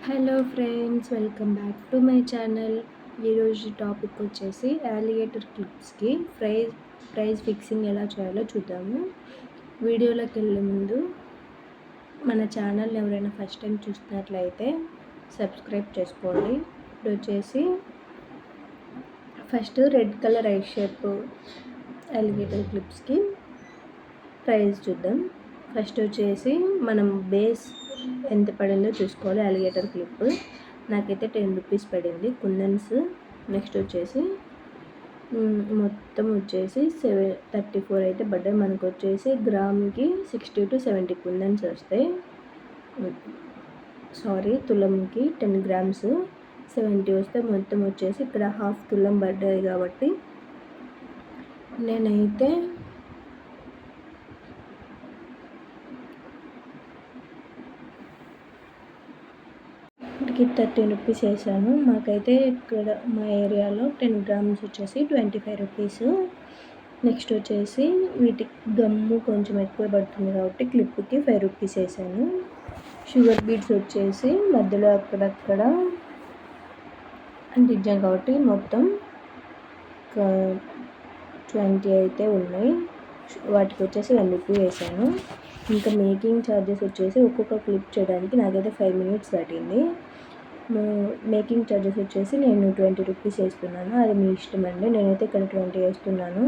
Hello friends, welcome back to my channel. ఈరోజు topic వచ్చేసి alligator క్లిప్స్కి ప్రైస్ ఫిక్సింగ్ ఎలా చేయాలో చూద్దాము. వీడియోలోకి వెళ్ళే ముందు మన ఛానల్ ఎవరైనా ఫస్ట్ టైం చూస్తున్నట్లయితే సబ్స్క్రైబ్ చేసుకోండి. ఇప్పుడు వచ్చేసి first red colour eye shape alligator క్లిప్స్కి ప్రైస్ చూద్దాం. ఫస్ట్ వచ్చేసి మనం బేస్ ఎంత పడిందో చూసుకోవాలి. అలిగేటర్ క్లిప్ నాకైతే 10 రూపీస్ పడింది. కుందన్స్ నెక్స్ట్ వచ్చేసి మొత్తం వచ్చేసి 34 అయితే పడ్డాయి. మనకు వచ్చేసి గ్రామ్కి 60 to 70 కుందన్స్ వస్తాయి. తులంకి 10 grams 70 వస్తే మొత్తం వచ్చేసి ఇక్కడ హాఫ్ తులం పడ్డాయి. కాబట్టి నేనైతే ఇక్కడికి 30 రూపీస్ వేసాను. మాకైతే ఇక్కడ మా ఏరియాలో 10 grams వచ్చేసి 25 రూపీస్. నెక్స్ట్ వచ్చేసి వీటికి గమ్ము కొంచెం ఎక్కువ పడుతుంది కాబట్టి క్లిప్కి 5 రూపీస్ వేసాను. షుగర్ బీడ్స్ వచ్చేసి మధ్యలో అక్కడక్కడ అంటించాను కాబట్టి మొత్తం 20 అయితే ఉన్నాయి. వాటికి వచ్చేసి 1 రూపీ వేసాను. ఇంకా మేకింగ్ ఛార్జెస్ వచ్చేసి ఒక్కొక్క క్లిప్ చేయడానికి నాకైతే 5 minutes పట్టింది. మేకింగ్ ఛార్జెస్ వచ్చేసి నేను 20 రూపీస్ వేస్తున్నాను. అది మీ ఇష్టం అండి. నేనైతే ఇక్కడ 20 వేస్తున్నాను.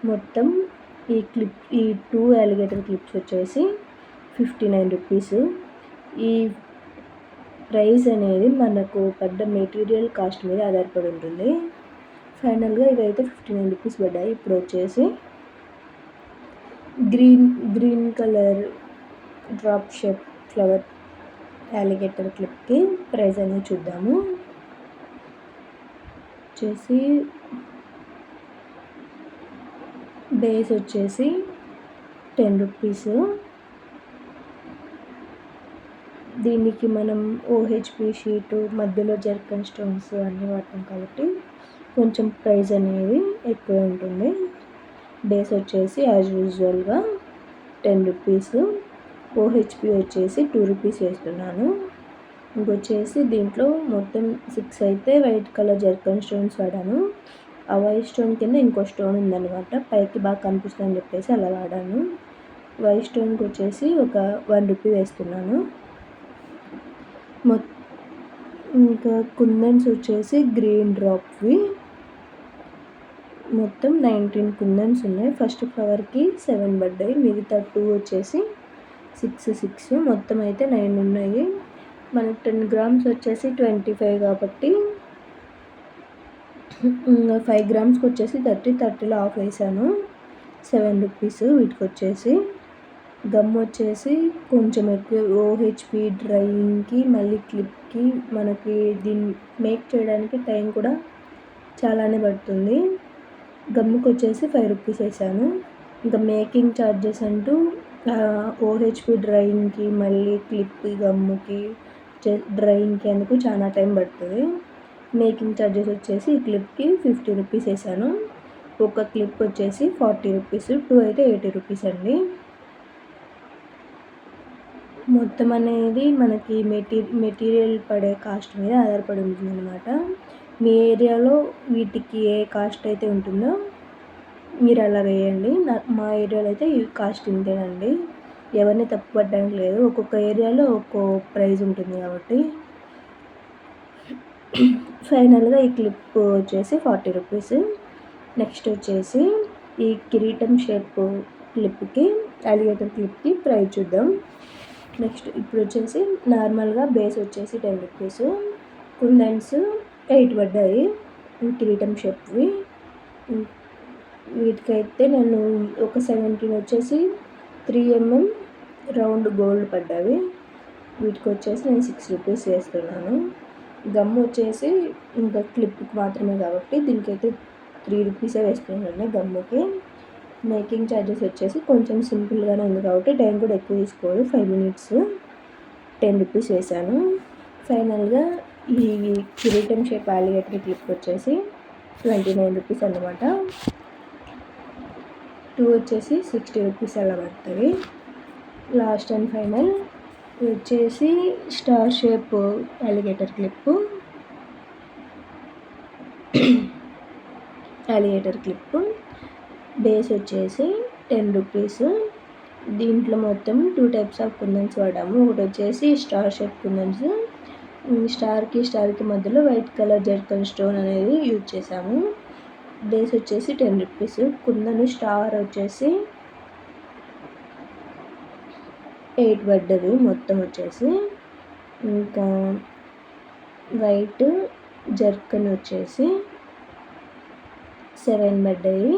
మొత్తం ఈ 2 అలిగేటర్ క్లిప్స్ వచ్చేసి 59 రూపీస్. ఈ ప్రైస్ అనేది మనకు పడ్డ మెటీరియల్ కాస్ట్ మీద ఆధారపడి ఉంటుంది. ఫైనల్గా ఇవైతే 59 రూపీస్ పడ్డాయి. ఇప్పుడు వచ్చేసి green colour drop shape flower alligator క్లిప్కి ప్రైస్ అనేది చూద్దాము. వచ్చేసి బేస్ వచ్చేసి 10 రూపీస్. దీనికి మనం ఓహెచ్పి షీటు మధ్యలో జర్కన్ స్టోన్స్ అన్నీ వాడతాం కాబట్టి కొంచెం ప్రైస్ అనేది ఎక్కువ ఉంటుంది. బేస్ వచ్చేసి యాజ్ యూజువల్గా 10 రూపీస్. ఓహెచ్పి వచ్చేసి 2 రూపీస్ వేస్తున్నాను. ఇంకొచ్చేసి దీంట్లో మొత్తం 6 అయితే వైట్ కలర్ జర్కన్ స్టోన్స్ వాడాను. ఆ వైట్ స్టోన్ కింద ఇంకో స్టోన్ ఉందన్నమాట, పైకి బాగా కనిపిస్తుందని చెప్పేసి అలా వాడాను. వైట్ స్టోన్కి వచ్చేసి ఒక 1 రూపీ వేస్తున్నాను. ఇంకా కుందన్స్ వచ్చేసి గ్రీన్ డ్రాప్వి మొత్తం 19 కుందన్స్ ఉన్నాయి. ఫస్ట్ ఫ్లవర్కి 7 పడ్డాయి, మిగతా 2 వచ్చేసి 6 మొత్తం అయితే 9 ఉన్నాయి. మనకు 10 grams వచ్చేసి 25 కాబట్టి 5 gramsకి వచ్చేసి 30లో ఆఫ్ వేసాను. 7 రూపీస్. వీటికి వచ్చేసి గమ్ వచ్చేసి కొంచెం ఎక్కువ ఓహెచ్పి డ్రైయింగ్కి మళ్ళీ క్లిప్కి మనకి దీన్ని మేక్ చేయడానికి టైం కూడా చాలానే పడుతుంది. గమ్ముకి వచ్చేసి 5 రూపీస్ వేసాను. ఇంకా మేకింగ్ ఛార్జెస్ అంటూ ఓహెచ్పి డ్రైయింగ్కి మళ్ళీ క్లిప్ గమ్ముకి డ్రైయింగ్కి అందుకు చాలా టైం పడుతుంది. మేకింగ్ ఛార్జెస్ వచ్చేసి ఈ క్లిప్కి 50 రూపీస్ వేసాను. ఒక క్లిప్ వచ్చేసి 40 రూపీస్, 2 అయితే 80 రూపీస్ అండి. మొత్తం అనేది మనకి మెటీరియల్ పడే కాస్ట్ మీద ఆధారపడి ఉంటుంది అన్నమాట. మీ ఏరియాలో వీటికి ఏ కాస్ట్ అయితే ఉంటుందో మీరు అలా వేయండి. మా ఏరియాలో అయితే ఈ కాస్ట్ ఇంతేనండి. ఎవరిని తప్పు పట్టడానికి లేదు, ఒక్కొక్క ఏరియాలో ఒక్కో ప్రైస్ ఉంటుంది కాబట్టి. ఫైనల్గా ఈ క్లిప్ వచ్చేసి 40 రూపీస్. నెక్స్ట్ వచ్చేసి ఈ కిరీటం షేప్ క్లిప్కి అలిగేటర్ క్లిప్కి ప్రైస్ చూద్దాం. నెక్స్ట్ ఇప్పుడు వచ్చేసి నార్మల్గా బేస్ వచ్చేసి 10 రూపీస్, కుందన్స్ 8 పడ్డాయి కిరీటం షేప్వి. వీటికైతే నేను ఒక 17 వచ్చేసి 3 mm రౌండ్ గోల్డ్ పడ్డాయి. వీటికి వచ్చేసి నేను 6 రూపీస్ వేస్తున్నాను. గమ్ వచ్చేసి ఇంకా క్లిప్కి మాత్రమే కాబట్టి దీనికైతే 3 రూపీసే వేస్తున్నాను గమ్ముకి. మేకింగ్ ఛార్జెస్ వచ్చేసి కొంచెం సింపుల్గానే ఉంది కాబట్టి టైం కూడా ఎక్కువ తీసుకోవాలి, 5 minutes. 10 రూపీస్ వేసాను. ఫైనల్గా ఈ కిరీటం షేప్ అలిగేటర్ క్లిప్ వచ్చేసి 29 రూపీస్ అన్నమాట. 2 వచ్చేసి 60 రూపీస్ అలా పడుతుంది. లాస్ట్ అండ్ ఫైనల్ వచ్చేసి star shape alligator clip, base వచ్చేసి 10 రూపీస్. దీంట్లో మొత్తం 2 టైప్స్ ఆఫ్ కుందన్స్ వాడాము. ఒకటి వచ్చేసి స్టార్ షేప్ కుందన్స్, స్టార్కి మధ్యలో వైట్ కలర్ జర్కన్ స్టోన్ అనేది యూజ్ చేసాము. బేస్ వచ్చేసి 10 రూపీస్. కుందన్ స్టార్ వచ్చేసి 8 పడ్డది మొత్తం వచ్చేసి. ఇంకా వైట్ జర్కన్ వచ్చేసి 7 పడ్డాయి.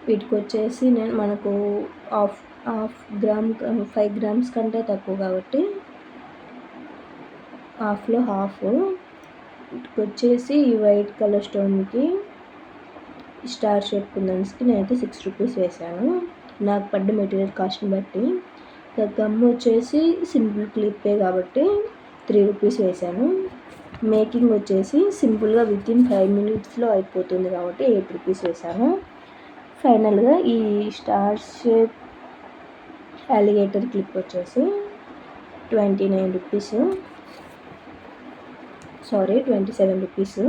వీటికి వచ్చేసి మనకు హాఫ్ గ్రామ్ 5 గ్రామ్స్ కంటే తక్కువ కాబట్టి హాఫ్లో హాఫ్. వీటికి వచ్చేసి ఈ వైట్ కలర్ స్టోన్కి స్టార్ షేప్ కుందన్స్కి నేనైతే 6 రూపీస్ వేసాను, నాకు పడ్డ మెటీరియల్ కాస్ట్ని బట్టి. గమ్ వచ్చేసి సింపుల్ క్లిప్పే కాబట్టి 3 రూపీస్ వేసాను. మేకింగ్ వచ్చేసి సింపుల్గా వితిన్ 5 మినిట్స్లో అయిపోతుంది కాబట్టి 8 రూపీస్ వేసాను. ఫైనల్గా ఈ స్టార్ షేప్ అలిగేటర్ క్లిప్ వచ్చేసి 29 రూపీస్, 27 రూపీస్.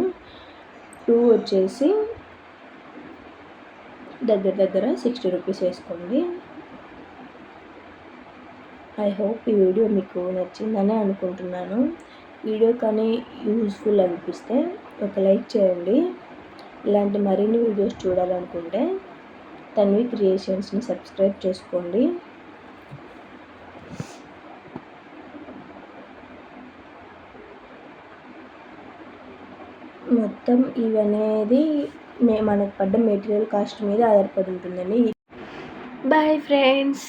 2 వచ్చేసి దగ్గర 60 రూపీస్ వేసుకోండి. ఐ హోప్ ఈ వీడియో మీకు నచ్చిందని అనుకుంటున్నాను. వీడియో కానీ యూజ్ఫుల్ అనిపిస్తే ఒక లైక్ చేయండి. ఇలాంటి మరిన్ని వీడియోస్ చూడాలనుకుంటే తన్వి క్రియేషన్స్ని సబ్స్క్రైబ్ చేసుకోండి. మొత్తం ఇవనేది మనకు పడ్డ మెటీరియల్ కాస్ట్ మీద ఆధారపడి ఉంటుందండి. Bye friends.